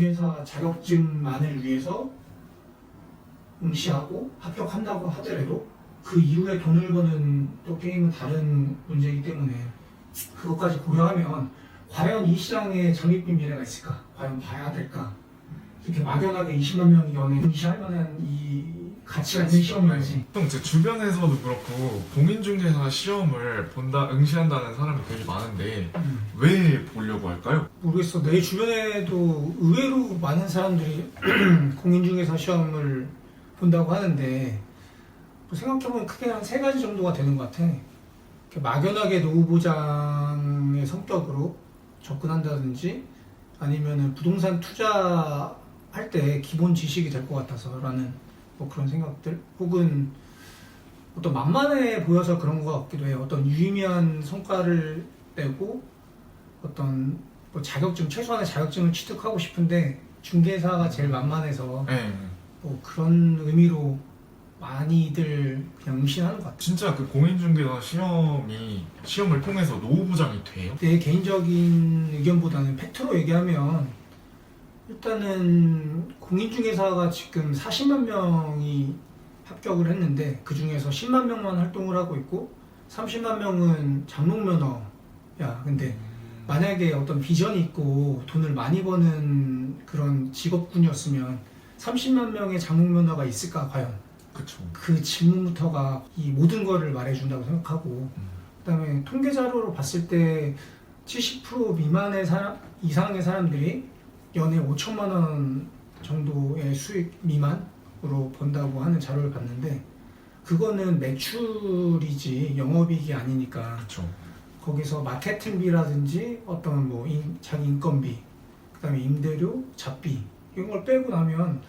중개사 자격증만을 위해서 응시하고 합격한다고 하더라도 그 이후에 돈을 버는 또 게임은 다른 문제이기 때문에 그것까지 고려하면 과연 이 시장에 적립된 미래가 있을까? 과연 봐야 될까? 이렇게 막연하게 20만 명이 연애 응시할 만한 이 가치가 있는 시험이지. 보통 제 주변에서도 그렇고 공인중개사 시험을 응시한다는 사람이 되게 많은데 왜 보려고 할까요? 모르겠어. 내 주변에도 의외로 많은 사람들이 공인중개사 시험을 본다고 하는데 뭐 생각해보면 크게 한 3가지 정도가 되는 것 같아. 이렇게 막연하게 노후 보장의 성격으로 접근한다든지 아니면은 부동산 투자할 때 기본 지식이 될 것 같아서라는 뭐 그런 생각들, 혹은 어떤 만만해 보여서 그런 것 같기도 해요. 어떤 유의미한 성과를 내고 어떤 뭐 자격증, 최소한의 자격증을 취득하고 싶은데 중개사가 제일 만만해서 뭐 그런 의미로 많이들 그냥 응시하는 것 같아요. 진짜 그 공인중개사 시험을 통해서 노후 보장이 돼요? 내 개인적인 의견보다는 팩트로 얘기하면 일단은 공인중개사가 지금 40만 명이 합격을 했는데 그 중에서 10만 명만 활동을 하고 있고 30만 명은 장롱면허야. 근데 만약에 어떤 비전이 있고 돈을 많이 버는 그런 직업군이었으면 30만 명의 장롱면허가 있을까 과연? 그쵸. 그 질문부터가 이 모든 거를 말해준다고 생각하고 그다음에 통계 자료로 봤을 때 70% 미만의 이상의 사람들이 연에 5천만 원 정도의 수익 미만으로 번다고 하는 자료를 봤는데 그거는 매출이지 영업이익이 아니니까. 그쵸. 거기서 마케팅비라든지 어떤 뭐 자기 인건비, 그다음에 임대료, 잡비 이런 걸 빼고 나면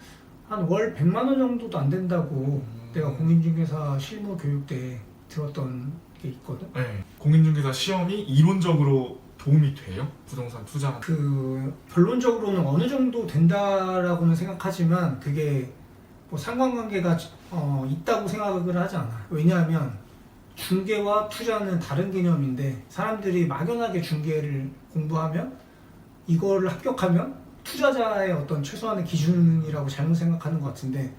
한 월 100만 원 정도도 안 된다고 내가 공인중개사 실무 교육 때 들었던 게 있거든. 네. 공인중개사 시험이 이론적으로 도움이 돼요? 부동산 투자? 결론적으로는 어느 정도 된다라고는 생각하지만 그게 뭐 상관관계가 있다고 생각을 하지 않아. 왜냐하면 중개와 투자는 다른 개념인데 사람들이 막연하게 중개를 공부하면 이거를 합격하면 투자자의 어떤 최소한의 기준이라고 잘못 생각하는 것 같은데,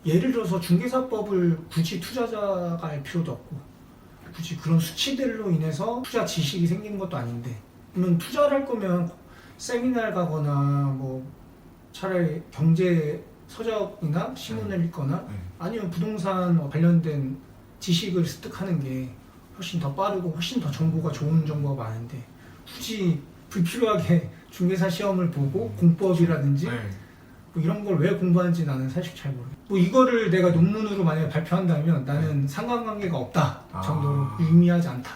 예를 들어서 중개사법을 굳이 투자자가 알 필요도 없고 굳이 그런 수치들로 인해서 투자 지식이 생기는 것도 아닌데, 그러면 투자를 할 거면 세미나를 가거나 뭐 차라리 경제 서적이나 신문을 읽거나 아니면 부동산 관련된 지식을 습득하는 게 훨씬 더 빠르고 훨씬 더 정보가 좋은 정보가 많은데 굳이 불필요하게 중개사 시험을 보고 공법이라든지 뭐 이런 걸 왜 공부하는지 나는 사실 잘 모르겠어. 뭐 이거를 내가 논문으로 만약에 발표한다면 나는 상관관계가 없다 정도로 유의미하지 않다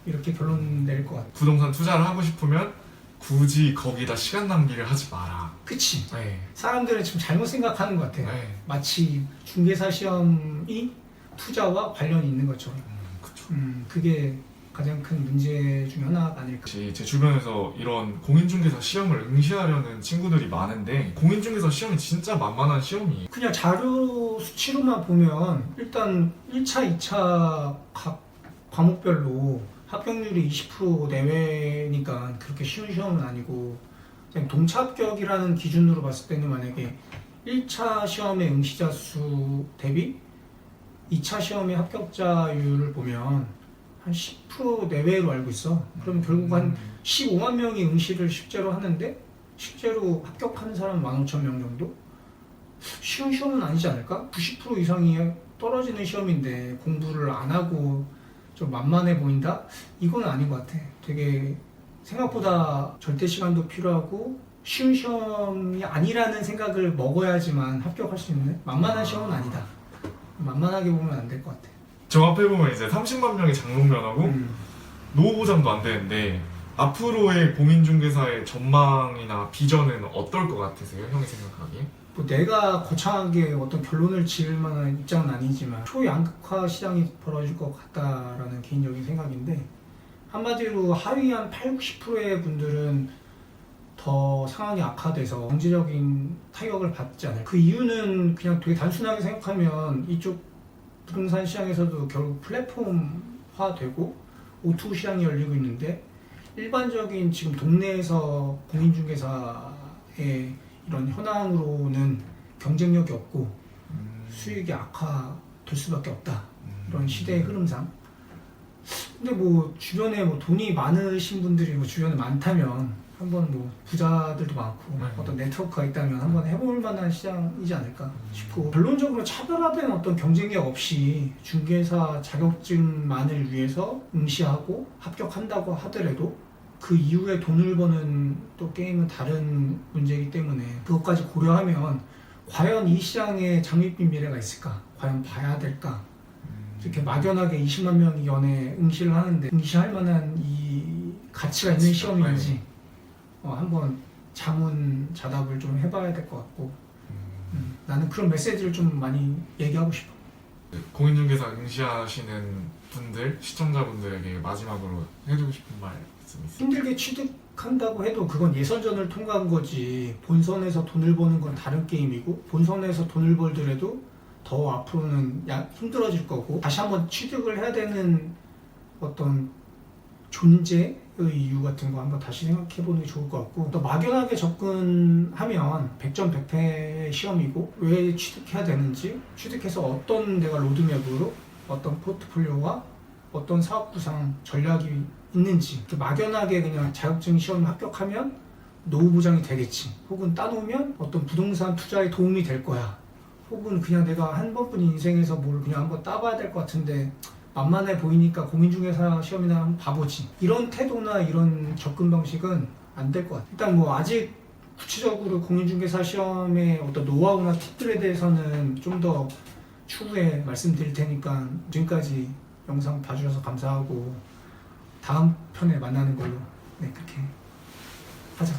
이렇게 결론 내릴 것 같아. 부동산 투자를 하고 싶으면 굳이 거기다 시간 낭비를 하지 마라. 그치. 사람들은 지금 잘못 생각하는 것 같아. 마치 중개사 시험이 투자와 관련이 있는 것처럼. 그쵸. 그게 가장 큰 문제 중 하나가 아닐까. 제 주변에서 이런 공인중개사 시험을 응시하려는 친구들이 많은데 공인중개사 시험이 진짜 만만한 시험이에요. 그냥 자료 수치로만 보면 일단 1차, 2차 각 과목별로 합격률이 20% 내외니까 그렇게 쉬운 시험은 아니고, 그냥 동차 합격이라는 기준으로 봤을 때는 만약에 1차 시험의 응시자 수 대비 2차 시험의 합격자율을 보면 한 10% 내외로 알고 있어. 그럼 결국 한 15만 명이 응시를 실제로 하는데 실제로 합격하는 사람은 15,000명 정도? 쉬운 시험은 아니지 않을까? 90% 이상이 떨어지는 시험인데 공부를 안 하고 좀 만만해 보인다? 이건 아닌 것 같아. 되게 생각보다 절대 시간도 필요하고 쉬운 시험이 아니라는 생각을 먹어야지만 합격할 수 있는 만만한 시험은 아니다. 만만하게 보면 안 될 것 같아. 저 앞에 보면 이제 30만 명이 장롱면허고 노후 보장도 안 되는데 앞으로의 공인중개사의 전망이나 비전은 어떨 것 같으세요? 형이 생각하기에? 뭐 내가 거창하게 어떤 결론을 지을 만한 입장은 아니지만 초양극화 시장이 벌어질 것 같다라는 개인적인 생각인데, 한마디로 하위 한 80~90%의 분들은 더 상황이 악화돼서 경제적인 타격을 받지 않을까. 그 이유는 그냥 되게 단순하게 생각하면 이쪽 부동산 시장에서도 결국 플랫폼화되고 O2 시장이 열리고 있는데 일반적인 지금 동네에서 공인중개사의 이런 현황으로는 경쟁력이 없고 음. 수익이 악화될 수밖에 없다. 이런 음. 시대의 흐름상. 근데 뭐 주변에 뭐 돈이 많으신 분들이 뭐 주변에 많다면 한번 뭐 부자들도 많고 네. 어떤 네트워크가 있다면 한번 해볼 만한 시장이지 않을까 싶고, 결론적으로 차별화된 어떤 경쟁력 없이 중개사 자격증만을 위해서 응시하고 합격한다고 하더라도 그 이후에 돈을 버는 또 게임은 다른 문제이기 때문에 그것까지 고려하면 과연 이 시장에 장밋빛 미래가 있을까? 과연 봐야 될까? 이렇게 막연하게 20만 명이 연에 응시를 하는데 응시할 만한 이 가치가 있는 시험인지 한번 자문자답을 좀 해봐야 될 것 같고, 나는 그런 메시지를 좀 많이 얘기하고 싶어. 공인중개사 응시하시는 분들, 시청자분들에게 마지막으로 해주고 싶은 말씀 있으세요? 힘들게 취득한다고 해도 그건 예선전을 통과한 거지, 본선에서 돈을 버는 건 다른 게임이고, 본선에서 돈을 벌더라도 더 앞으로는 힘들어질 거고, 다시 한번 취득을 해야 되는 어떤 존재의 이유 같은 거 한번 다시 생각해 보는 게 좋을 것 같고, 또 막연하게 접근하면 100점 100패 시험이고, 왜 취득해야 되는지, 취득해서 어떤 내가 로드맵으로 어떤 포트폴리오와 어떤 사업 구상 전략이 있는지, 이렇게 막연하게 그냥 자격증 시험 합격하면 노후 보장이 되겠지, 혹은 따놓으면 어떤 부동산 투자에 도움이 될 거야, 혹은 그냥 내가 한 번뿐인 인생에서 뭘 그냥 한번 따봐야 될 것 같은데 만만해 보이니까 공인중개사 시험이나 한번 봐보지, 이런 태도나 이런 접근 방식은 안 될 것 같아. 일단 뭐 아직 구체적으로 공인중개사 시험의 어떤 노하우나 팁들에 대해서는 좀 더 추후에 말씀드릴 테니까 지금까지 영상 봐주셔서 감사하고, 다음 편에 만나는 걸로 그렇게